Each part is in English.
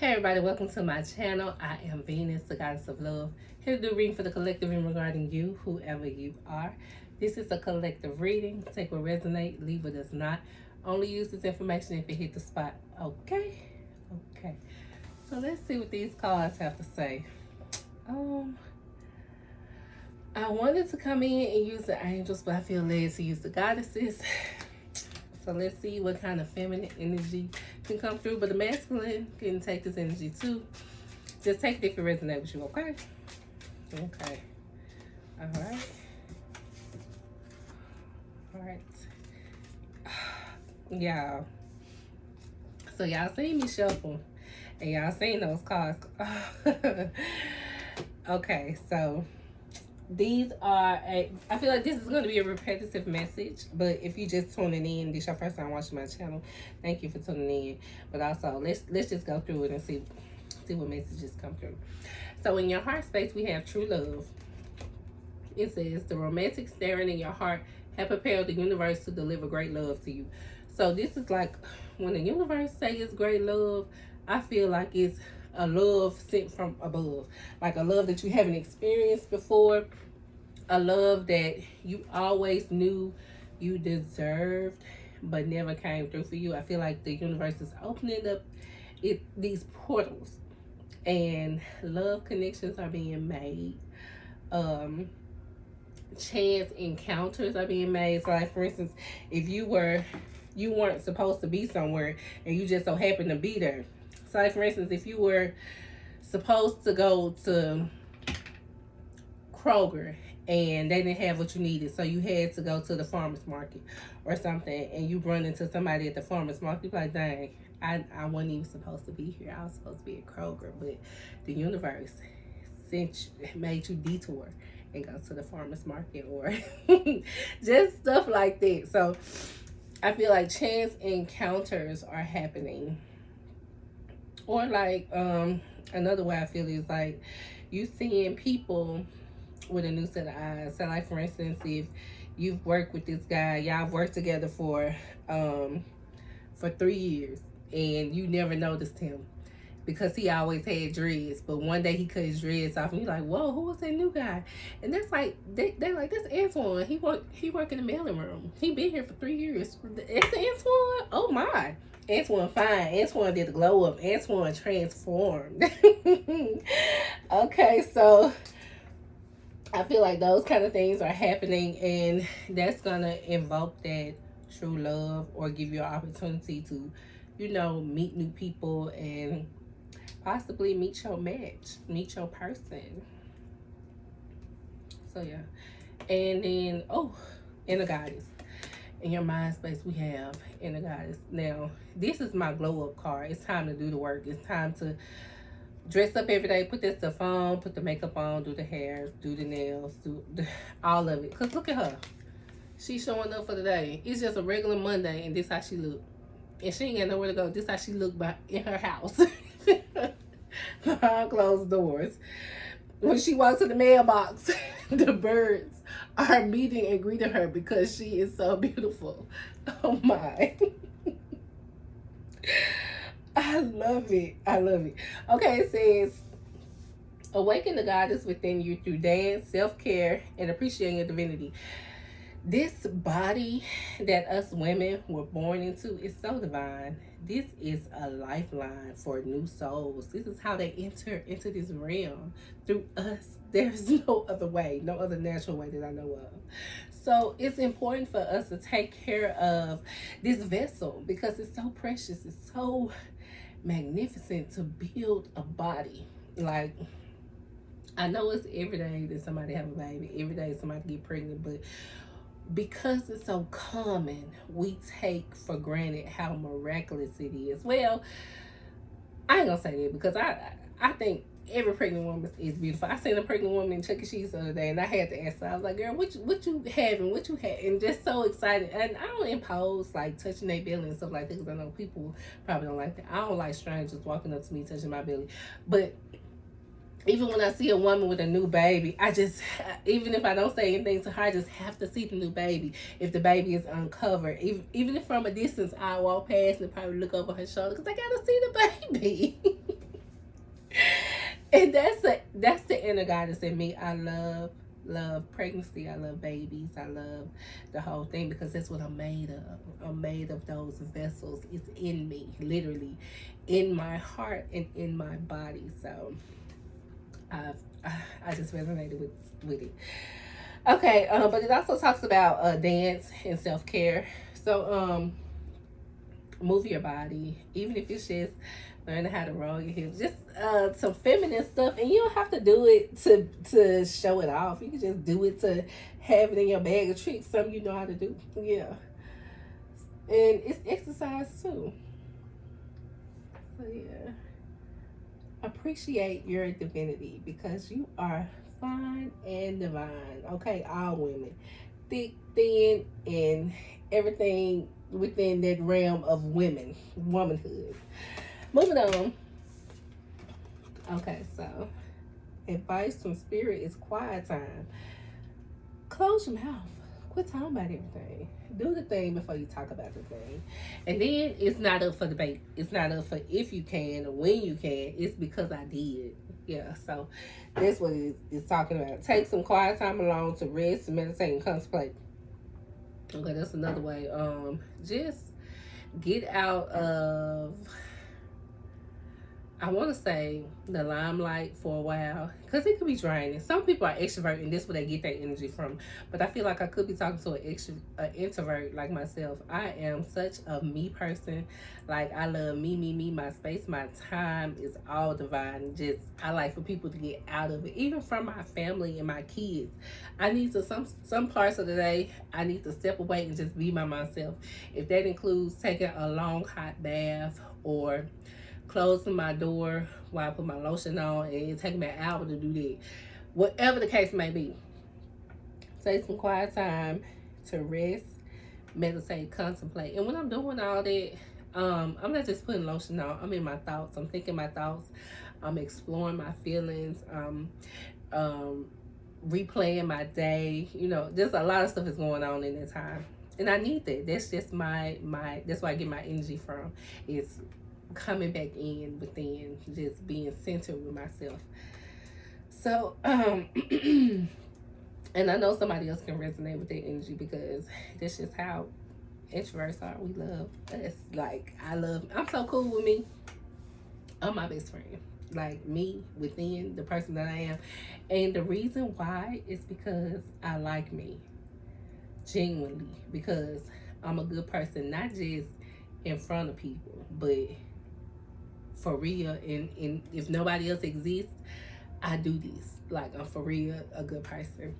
Hey everybody, welcome to my channel. I am Venus, the goddess of love. Here to do reading for the collective and regarding you, whoever you are. This is a collective reading. Take what resonate, leave what does not. Only use this information if it hit the spot. Okay? Okay. So let's see what these cards have to say. I wanted to come in and use the angels, but I feel led to use the goddesses. So let's see what kind of feminine energy can come through. But the masculine can take this energy too. Just take it if it resonates with you, okay? Okay. Alright. Alright. Y'all. So y'all seen me shuffle. And y'all seen those cards. Okay, so these are I feel like this is going to be a repetitive message, but if you just tuning in, this is your first time watching my channel, thank you for tuning in. But also let's just go through it and see what messages come through. So in your heart space, we have true love. It says the romantic staring in your heart have prepared the universe to deliver great love to you. So this is like when the universe says great love, I feel like it's a love sent from above, like a love that you haven't experienced before, a love that you always knew you deserved but never came through for you. I feel like the universe is opening up these portals and love connections are being made. Chance encounters are being made. So like for instance, if you weren't supposed to be somewhere and you just so happen to be there. So like for instance, if you were supposed to go to Kroger and they didn't have what you needed, so you had to go to the farmer's market or something, and you run into somebody at the farmer's market, you're like, dang, I wasn't even supposed to be here. I was supposed to be at Kroger, but the universe made you detour and go to the farmer's market, or just stuff like that. So I feel like chance encounters are happening. Or like another way I feel is like you seeing people with a new set of eyes. So like for instance, if you've worked with this guy, y'all worked together for 3 years and you never noticed him because he always had dreads, but one day he cut his dreads off and you're like, whoa, who was that new guy? And that's like they're like, that's Antoine. He work in the mailing room. He been here for 3 years. It's Antoine. Oh my. Antoine fine. Antoine did the glow up. Antoine transformed. Okay, so I feel like those kind of things are happening, and that's gonna invoke that true love or give you an opportunity to, meet new people and possibly meet your match, meet your person. So yeah. And then in the goddess. In your mind space, we have inner goddess. Now, this is my glow up card. It's time to do the work. It's time to dress up every day, put this stuff on, put the makeup on, do the hair, do the nails, all of it. Because look at her. She's showing up for the day. It's just a regular Monday, and this how she look. And she ain't got nowhere to go. This how she look in her house. Behind closed doors. When she walks to the mailbox, the birds are meeting and greeting her because she is so beautiful. Oh my. I love it. I love it. Okay, it says, awaken the goddess within you through dance, self-care, and appreciating your divinity. This body that us women were born into is so divine. This is a lifeline for new souls. This is how they enter into this realm, through us. There's no other way, no other natural way that I know of. So it's important for us to take care of this vessel because it's so precious. It's so magnificent to build a body. Like, I know it's every day that somebody have a baby, every day somebody get pregnant, but because it's so common, we take for granted how miraculous it is. Well, I ain't gonna say that because I think every pregnant woman is beautiful. I seen a pregnant woman in Chuck E. Cheese the other day, and I had to ask her. I was like, "Girl, what you having? What you had?" And just so excited. And I don't impose like touching their belly and stuff like that because I know people probably don't like that. I don't like strangers walking up to me touching my belly, but even when I see a woman with a new baby, even if I don't say anything to her, I just have to see the new baby. If the baby is uncovered, even if from a distance, I walk past and probably look over her shoulder because I gotta see the baby. And that's the inner goddess in me. I love pregnancy. I love babies. I love the whole thing because that's what I'm made of. I'm made of those vessels. It's in me, literally, in my heart and in my body. So I've I just resonated with it. Okay, but it also talks about dance and self care. So move your body, even if it's just learning how to roll your hips, just some feminine stuff, and you don't have to do it to show it off. You can just do it to have it in your bag of tricks, something you know how to do. Yeah, and it's exercise too. So yeah, appreciate your divinity because you are fine and divine. Okay, all women, thick, thin, and everything within that realm of womanhood. Moving on. Okay, so advice from spirit is quiet time. Close your mouth. Quit talking about everything. Do the thing before you talk about the thing. And then it's not up for debate. It's not up for if you can or when you can. It's because I did. Yeah, so that's what it's talking about. Take some quiet time alone to rest, meditate, and contemplate. Okay, that's another way. Just get out of, I want to say, the limelight for a while because it could be draining. Some people are extrovert and that's where they get their energy from. But I feel like I could be talking to an introvert like myself. I am such a me person. Like, I love me, my space, my time is all divine. Just, I like for people to get out of it, even from my family and my kids. I need to, some parts of the day, I need to step away and just be by myself. If that includes taking a long hot bath or closing my door while I put my lotion on, and it takes me an hour to do that. Whatever the case may be, take some quiet time to rest, meditate, contemplate. And when I'm doing all that, I'm not just putting lotion on. I'm in my thoughts. I'm thinking my thoughts. I'm exploring my feelings. Replaying my day. You know, there's a lot of stuff is going on in that time, and I need that. That's just my. That's where I get my energy from. It's coming back in within, just being centered with myself. So and I know somebody else can resonate with that energy because that's just how introverts are. We love us. Like, I'm so cool with me. I'm my best friend. Like, me within the person that I am. And the reason why is because I like me. Genuinely. Because I'm a good person, not just in front of people, but for real. And if nobody else exists, I do this. Like, I'm for real a good person.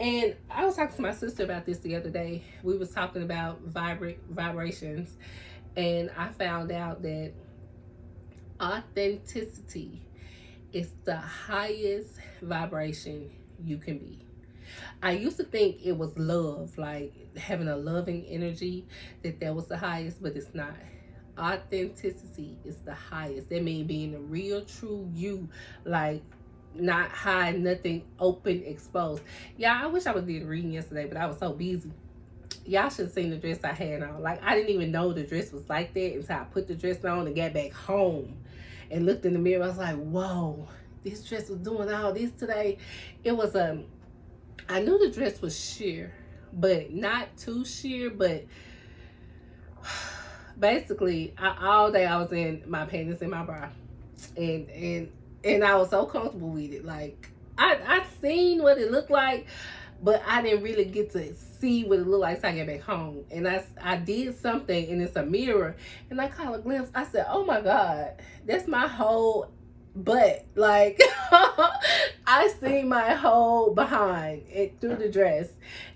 And I was talking to my sister about this the other day. We was talking about vibrations, and I found out that authenticity is the highest vibration you can be. I used to think it was love, like having a loving energy, that was the highest, but it's not. Authenticity is the highest. That means being a real, true you, like not hide nothing, open, exposed. Yeah, I wish I was did a reading yesterday, but I was so busy. Y'all should have seen the dress I had on. Like, I didn't even know the dress was like that until I put the dress on and got back home and looked in the mirror. I was like, whoa, this dress was doing all this today. It was I knew the dress was sheer, but not too sheer, but basically all day I was in my panties and my bra, and I was so comfortable with it. Like, I seen what it looked like, but I didn't really get to see what it looked like till I get back home. And I did something, and it's a mirror, and I caught a glimpse. I said, oh my God, that's my whole butt. Like, I see my whole behind it through the dress,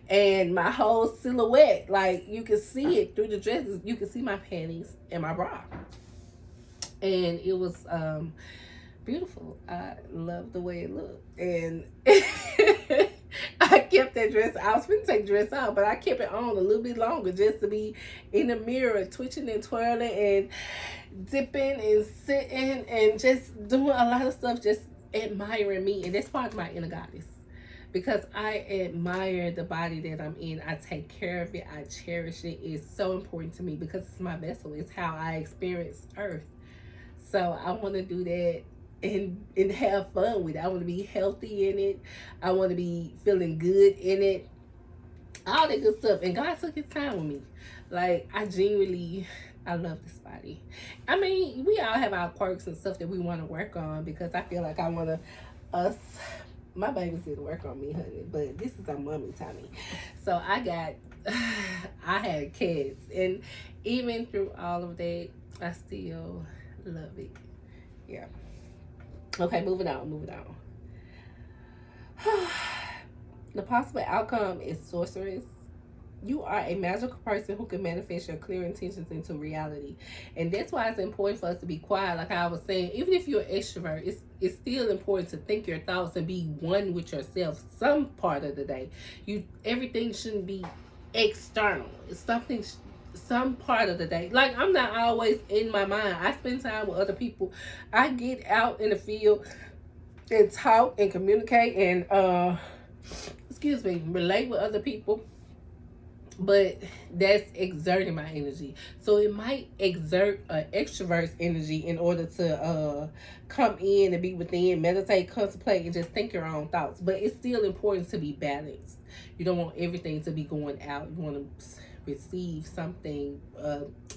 and my whole silhouette. Like, you can see it through the dress. You can see my panties and my bra, and it was beautiful. I love the way it looked, and I kept that dress. I was going to take the dress out, but I kept it on a little bit longer just to be in the mirror, twitching and twirling and dipping and sitting and just doing a lot of stuff, just admiring me. And that's part of my inner goddess, because I admire the body that I'm in. I take care of it. I cherish it. It's so important to me because it's my vessel. It's how I experience Earth. So I want to do that and have fun with it. I want to be healthy in it. I want to be feeling good in it. All that good stuff. And God took his time with me. Like, I love this body. I mean, we all have our quirks and stuff that we want to work on, because I feel like I want to, us, my babies didn't work on me, honey, but this is our mommy Tommy. So I had kids, and even through all of that, I still love it. Yeah. Okay, moving on. The possible outcome is sorceress. You are a magical person who can manifest your clear intentions into reality. And that's why it's important for us to be quiet. Like I was saying, even if you're an extrovert, it's still important to think your thoughts and be one with yourself some part of the day. Everything shouldn't be external. It's something some part of the day. Like, I'm not always in my mind. I spend time with other people. I get out in the field and talk and communicate and relate with other people, but that's exerting my energy. So it might exert an extrovert's energy in order to come in and be within, meditate, contemplate, and just think your own thoughts. But it's still important to be balanced. You don't want everything to be going out. You want to receive something,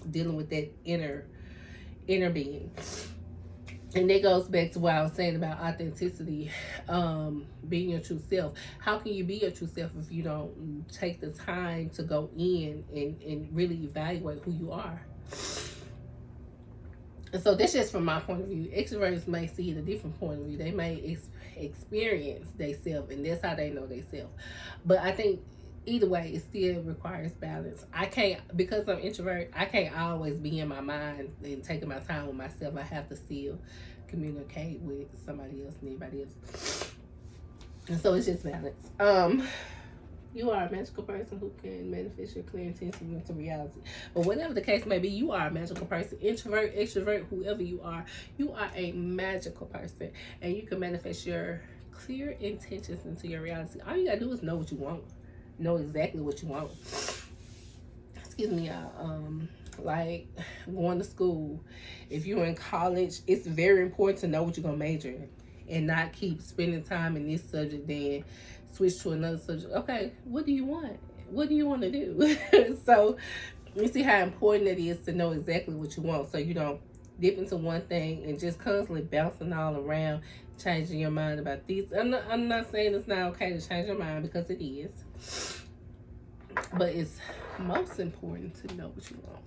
dealing with that inner being. And that goes back to what I was saying about authenticity, being your true self. How can you be your true self if you don't take the time to go in and really evaluate who you are? And so that's just from my point of view. Extroverts may see it a different point of view. They may experience themselves, and that's how they know themselves. But I think either way, it still requires balance. Because I'm introvert, I can't always be in my mind and taking my time with myself. I have to still communicate with somebody else and anybody else. And so it's just balance. You are a magical person who can manifest your clear intentions into reality. But whatever the case may be, you are a magical person. Introvert, extrovert, whoever you are a magical person. And you can manifest your clear intentions into your reality. All you gotta do is know what you want. Know exactly what you want. Excuse me, y'all. Like going to school. If you're in college, it's very important to know what you're gonna major in, and not keep spending time in this subject, then switch to another subject. Okay, what do you want? What do you want to do? So you see how important it is to know exactly what you want, so you don't dip into one thing and just constantly bouncing all around, changing your mind about these. I'm not saying it's not okay to change your mind, because it is. But it's most important to know what you want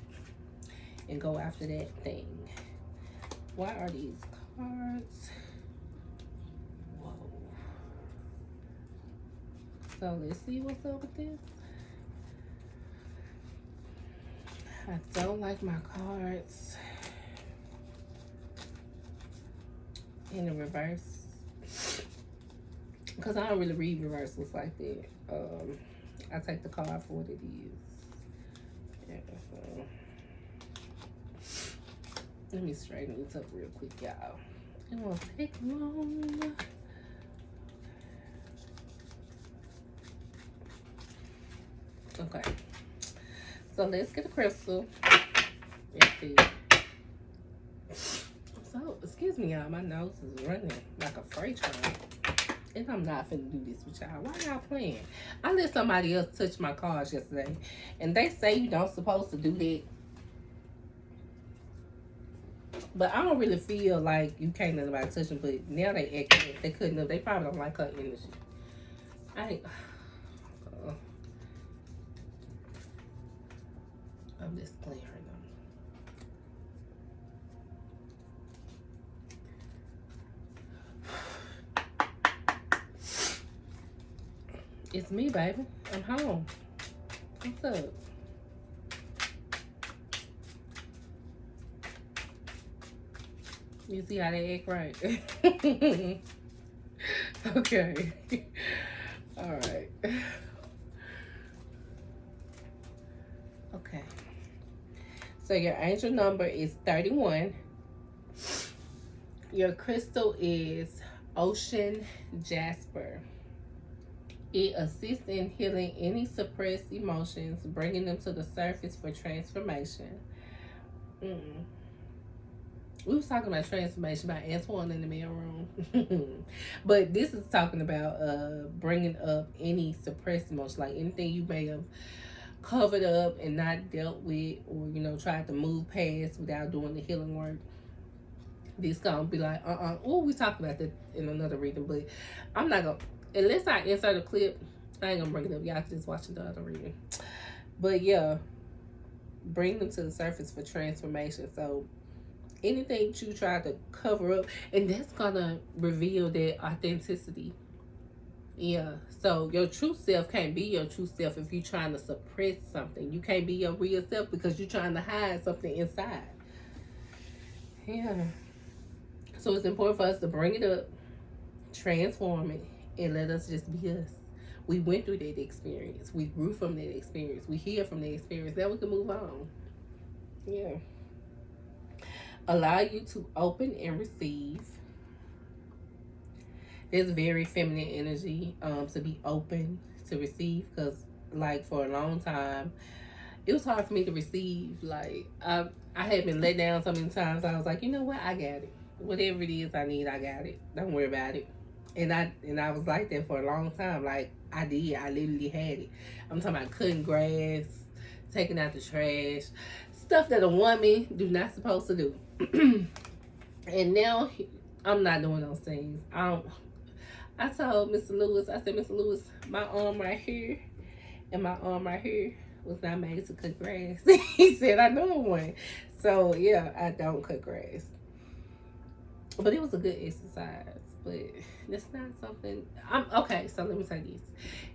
and go after that thing. Why are these cards? Whoa. So let's see what's up with this. I don't like my cards in the reverse, because I don't really read reversals like that. I take the card for what it is. Yeah, so let me straighten this up real quick, y'all. It won't take long. Okay. So let's get a crystal. Let's see. So, excuse me, y'all. My nose is running like a freight train. And I'm not finna do this with y'all. Why y'all playing? I let somebody else touch my cards yesterday, and they say you don't supposed to do that. But I don't really feel like you can't let nobody touch them. But now they act like they couldn't have. They probably don't like her energy. I'm just playing her now. It's me, baby. I'm home. What's up? You see how they act right? Okay. All right. Okay. So your angel number is 31. Your crystal is Ocean Jasper. It assists in healing any suppressed emotions, bringing them to the surface for transformation. We was talking about transformation by Antoine in the mailroom. But this is talking about bringing up any suppressed emotion, like anything you may have covered up and not dealt with, or tried to move past without doing the healing work. This gonna be like, oh, we talked about that in another reading, but I'm not gonna, unless I insert a clip, I ain't gonna bring it up. Y'all can just watch the other reading. But yeah, bring them to the surface for transformation. So anything that you try to cover up, and that's gonna reveal that authenticity. Yeah, so your true self can't be your true self if you're trying to suppress something. You can't be your real self because you're trying to hide something inside. Yeah. So it's important for us to bring it up, transform it, and let us just be us. We went through that experience. We grew from that experience. We heal from that experience. Now we can move on. Yeah. Allow you to open and receive. There's very feminine energy to be open to receive, because like for a long time it was hard for me to receive. Like I had been let down so many times. I was like, you know what, I got it. Whatever it is I need, I got it. Don't worry about it. And I was like that for a long time. Like I literally had it. I'm talking about cutting grass, taking out the trash, stuff that a woman do not supposed to do. And now I'm not doing those things. I told Mr. Lewis, I said, Mr. Lewis, my arm right here and my arm right here was not made to cut grass. He said, I know one. So yeah, I don't cut grass. But it was a good exercise. But that's not something okay, so let me say this.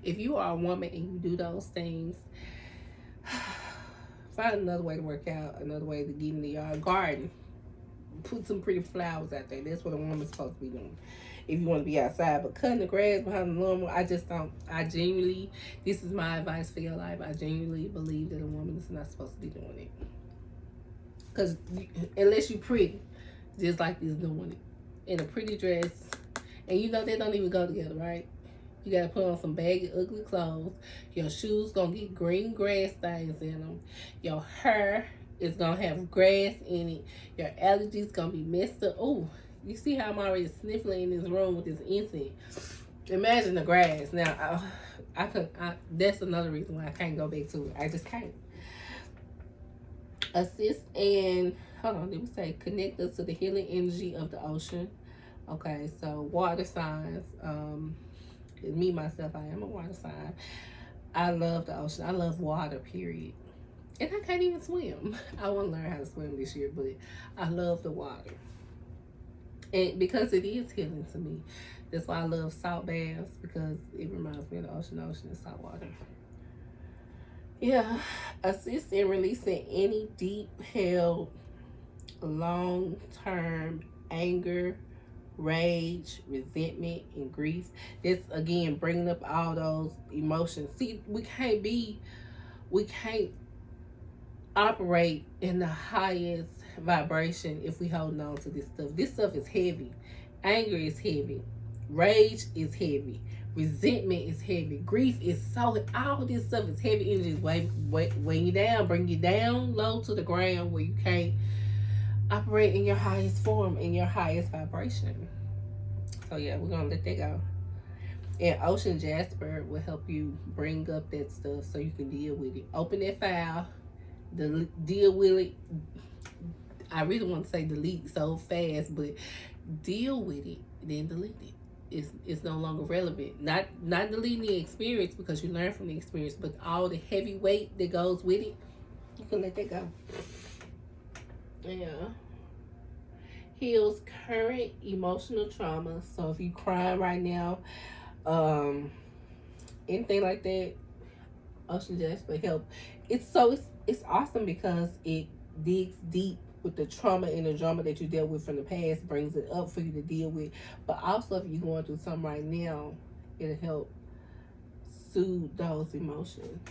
If you are a woman and you do those things, find another way to work out, another way to get in the yard, garden. Put some pretty flowers out there. That's what a woman's supposed to be doing if you want to be outside. But cutting the grass behind the lawnmower, I just don't. I genuinely, this is my advice for your life, I genuinely believe that a woman is not supposed to be doing it. Because unless you're pretty, just like this doing it in a pretty dress, and they don't even go together, right? You gotta put on some baggy, ugly clothes. Your shoes gonna get green grass stains in them. Your hair is gonna have grass in it. Your allergies gonna be messed up. Oh, you see how I'm already sniffling in this room with this incense. Imagine the grass. Now, that's another reason why I can't go back to it. I just can't. Assist and, hold on, let me say, connect us to the healing energy of the ocean. Okay, so water signs. Me, myself, I am a water sign. I love the ocean. I love water, period. And I can't even swim. I want to learn how to swim this year, but I love the water. And because it is healing to me. That's why I love salt baths, because it reminds me of the ocean. The ocean is salt water. Yeah. Assist in releasing any deep-held, long-term anger, rage, resentment, and grief. This, again, bringing up all those emotions. See, we can't operate in the highest vibration if we hold on to this stuff. This stuff is heavy. Anger is heavy. Rage is heavy. Resentment is heavy. Grief is so, all this stuff is heavy energy. Weighing you down, bring you down low to the ground where you can't operate in your highest form, in your highest vibration. So yeah, we're gonna let that go. And Ocean Jasper will help you bring up that stuff so you can deal with it. Open that file, deal with it. I really want to say delete so fast, but deal with it, then delete it. It's no longer relevant. Not deleting the experience, because you learn from the experience, but all the heavy weight that goes with it, you can let that go. Yeah. Heals current emotional trauma. So if you crying right now, anything like that, Ocean Jasper help. It's awesome because it digs deep with the trauma and the drama that you dealt with from the past, brings it up for you to deal with. But also, if you're going through something right now, it'll help soothe those emotions.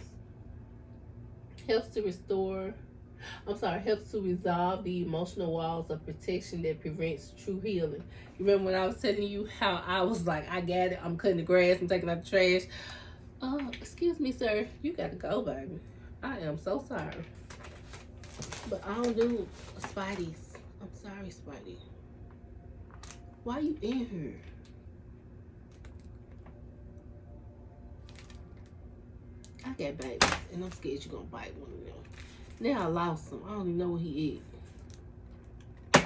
Helps to resolve the emotional walls of protection that prevents true healing. You remember when I was telling you how I was like, I got it, I'm cutting the grass, I'm taking out the trash. Oh, excuse me, sir, you gotta go, baby. I am so sorry. But I don't do Spideys, I'm sorry, Spidey. Why you in here? I got babies, and I'm scared you're gonna bite one of them. Now I lost him. I don't even know where he is.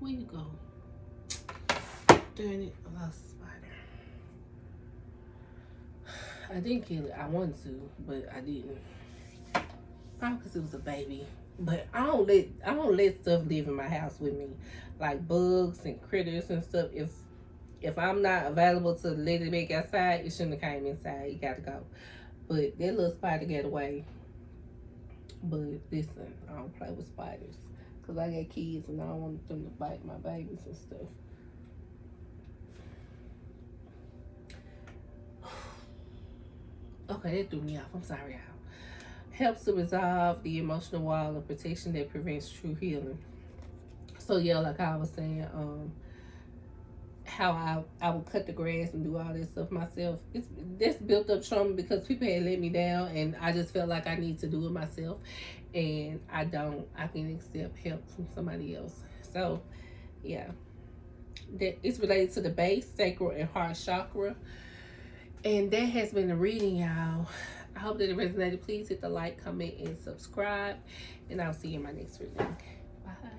Where you go? Darn it, I lost the spider. I didn't kill it. I wanted to, but I didn't. Probably because it was a baby. But I don't let stuff live in my house with me, like bugs and critters and stuff. If I'm not available to let it back outside, it shouldn't have came inside. It got to go. But that little spider got away. But listen, I don't play with spiders because I got kids and I don't want them to bite my babies and stuff. Okay, that threw me off. I'm sorry, y'all. Helps to resolve the emotional wall of protection that prevents true healing. So yeah, like I was saying, how I would cut the grass and do all this stuff myself. This built up trauma because people had let me down, and I just felt like I need to do it myself, and I can accept help from somebody else. So yeah, that it's related to the base, sacral, and heart chakra. And that has been the reading, y'all. I hope that it resonated. Please hit the like, comment, and subscribe. And I'll see you in my next reading. Bye.